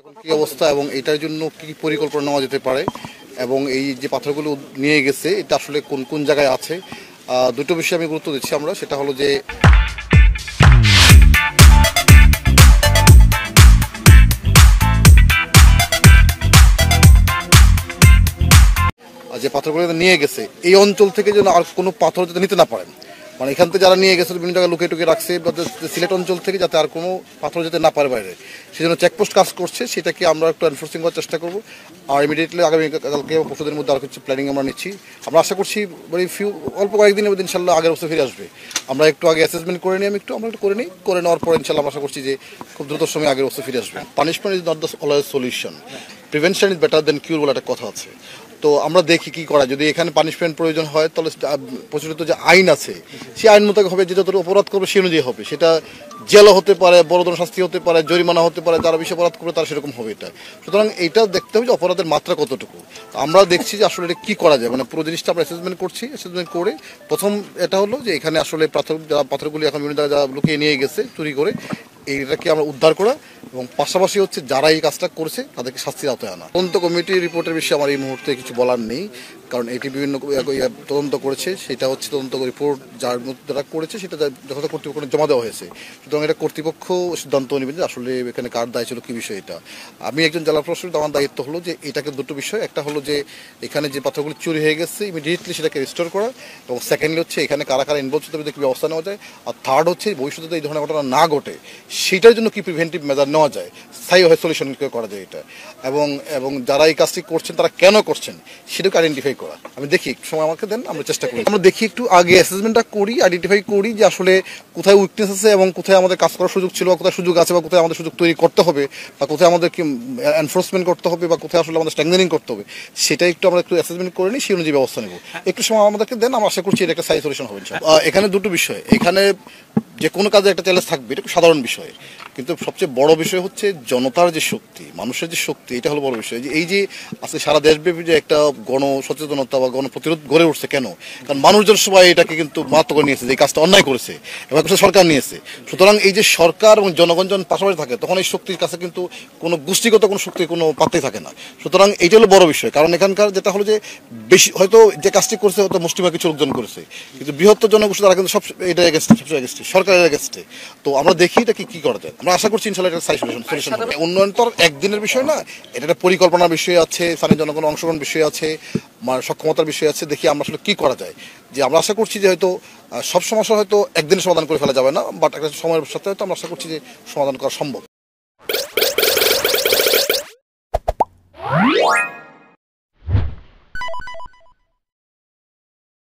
এখন কি অবস্থা এবং এটার জন্য কি পরিকল্পনা নেওয়া যেতে পারে এবং এই যে পাথরগুলো নিয়ে গেছে এটা আসলে কোন কোন জায়গায় আছে, দুটো বিষয়ে আমি গুরুত্ব দিচ্ছি আমরা। সেটা হলো যে যে পাথরগুলো নিয়ে গেছে এই অঞ্চল থেকে যেন আর কোনো পাথর যাতে নিতে না পারেন, মানে এখান থেকে যারা নিয়ে গেছে বিভিন্ন জায়গায় লুকিয়ে টুকিয়ে রাখছে, সিলেট অঞ্চল থেকে যাতে আর কোনো পাথর যেতে না পারে বাইরে, সেই জন্য চেকপোস্ট কাজ করছে। সেটাকে আমরা একটু এনফোর্সিং করার চেষ্টা করবো। আর ইমিডিয়েটলি আগামীকালকে পরশুদের মধ্যে আর কিছু প্ল্যানিং আমরা নিচ্ছি। আমরা আশা করছি অল্প কয়েকদিনের মধ্যে ইনশাল্লাহ আগের অবস্থা ফিরে আসবে। আমরা একটু আগে অ্যাসেসমেন্ট করে নিই, আমরা একটু করে নেওয়ার পর ইনশাল্লাহ আমরা আশা করছি যে খুব দ্রুত সময় আগের অবস্থা ফিরে আসবে। Punishment is not the always solution, prevention is better than cure বলে একটা কথা আছে। তো আমরা দেখি কি করা, যদি এখানে পানিশমেন্ট প্রয়োজন হয় তাহলে প্রচলিত যে আইন আছে সেই আইন মোতাবেক হবে, যে যতটুকু অপরাধ করবে সেই অনুযায়ী হবে। সেটা জেলও হতে পারে, বড় ধরনের শাস্তি হতে পারে, জরিমানা হতে পারে, যারা বেশি অপরাধ করবে তারা সেরকম হবে। এটা সুতরাং এইটা দেখতে হবে যে অপরাধের মাত্রা কতটুকু। আমরা দেখছি যে আসলে এটা কী করা যায়, মানে পুরো জিনিসটা আমরা অ্যাসেসমেন্ট করছি। অ্যাসেসমেন্ট করে প্রথম এটা হলো যে এখানে আসলে যারা পাথরগুলি এখন বিভিন্ন জায়গায় যারা লুকিয়ে নিয়ে গেছে চুরি করে, এইটাকে আমরা উদ্ধার করা এবং পাশাপাশি হচ্ছে যারা এই কাজটা করেছে তাদেরকে শাস্তির আওতায় আনা। তদন্ত কমিটির রিপোর্টের বিষয়ে আমার এই মুহূর্তে কিছু বলার নেই, কারণ এটি বিভিন্ন তদন্ত করেছে। সেটা হচ্ছে তদন্ত রিপোর্ট যার মধ্যে যারা করেছে সেটা যথাযথ কর্তৃপক্ষকে জমা দেওয়া হয়েছে। সুতরাং এটা কর্তৃপক্ষ সিদ্ধান্ত নেবেন যে আসলে এখানে কার দায় ছিল, কী বিষয় এটা। আমি একজন জেলা প্রশাসক, আমার দায়িত্ব হলো যে এটাকে দুটো বিষয়, একটা হলো যে এখানে যে পাথরগুলো চুরি হয়ে গেছে ইমিডিয়েটলি সেটাকে রিস্টোর করা, এবং সেকেন্ডলি হচ্ছে এখানে কারা কারা ইনভলভ হতে দেখে ব্যবস্থা নেওয়া যায়। আর থার্ড হচ্ছে ভবিষ্যতে এই ধরনের ঘটনা না ঘটে সেটার জন্য কি প্রিভেন্টিভ মেজার নেওয়া যায়, স্থায়ীভাবে সলিউশন করা যায় এটা। এবং যারা এই কাজটি করছেন তারা কেন করছেন সেটাকে আইডেন্টিফাই করা। আমি দেখি একটু সময় আমাকে দেন, আমরা চেষ্টা করি। আমরা দেখি একটু আগে অ্যাসেসমেন্টটা করি, আইডেন্টিফাই করি যে আসলে কোথায় উইকনেস আছে এবং কোথায় আমাদের কাজ করার সুযোগ ছিল, বা কোথায় সুযোগ আছে, বা কোথায় আমাদের সুযোগ তৈরি করতে হবে, বা কোথায় আমাদের কি এনফোর্সমেন্ট করতে হবে, বা কোথায় আসলে আমাদের স্ট্রেংথেনিং করতে হবে, সেটা একটু আমরা একটু অ্যাসেসমেন্ট করে নিই, সেই অনুযায়ী ব্যবস্থা নেব। একটু সময় আমাদেরকে দেন, আমরা আশা করছি এটা একটা স্থায়ী সলিউশন হবে। এখানে দুটো বিষয়, এখানে যে কোনো কাজে একটা চ্যালেঞ্জ থাকবে, এটা খুব সাধারণ বিষয়, কিন্তু সবচেয়ে বড় বিষয় হচ্ছে জনতার যে শক্তি, মানুষের যে শক্তি, এটা হলো বড় বিষয়। যে এই যে আজকে সারা দেশব্যাপী যে একটা গণ সচেতনতা বা গণ প্রতিরোধ গড়ে উঠছে, কেন? কারণ মানুষজন সবাই এটাকে কিন্তু মারাত্মক করে নিয়েছে, যে এই কাজটা অন্যায় করেছে এবং সরকার নিয়েছে। সুতরাং এই যে সরকার এবং জনগণ যখন পাশাপাশি থাকে তখন এই শক্তির কাছে কিন্তু কোনো গোষ্ঠীগত কোনো শক্তির কোনো পাত্তাই থাকে না। সুতরাং এইটা হলো বড় বিষয়, কারণ এখানকার যেটা হলো যে বেশি হয়তো যে কাজটি করছে হয়তো মুষ্টিমেয় কিছু লোকজন করেছে, কিন্তু বৃহত্তর জনগোষ্ঠী তারা কিন্তু সব এটা এগেনস্টে, সবসময় এগেনস্টে, সরকারের এগেনস্টে। তো আমরা দেখি এটা কি করা যায়। আমরা আশা করছি ইনশাআল্লাহ এটা সলিউশন হবে। উন্নয়ন তো একদিনের বিষয় না, এটা একটা পরিকল্পনার বিষয় আছে, স্থানীয় জনগণ অংশগ্রহণ বিষয় আছে, সক্ষমতার বিষয় আছে। দেখি আমরা আসলে কি করা যায়। যে আমরা আশা করছি যে হয়তো সব সমস্যা হয়তো একদিনে সমাধান করে ফেলা যাবে না, বাট একটা সময়ের সাথে হয়তো আমরা আশা করছি যে সমাধান করা সম্ভব।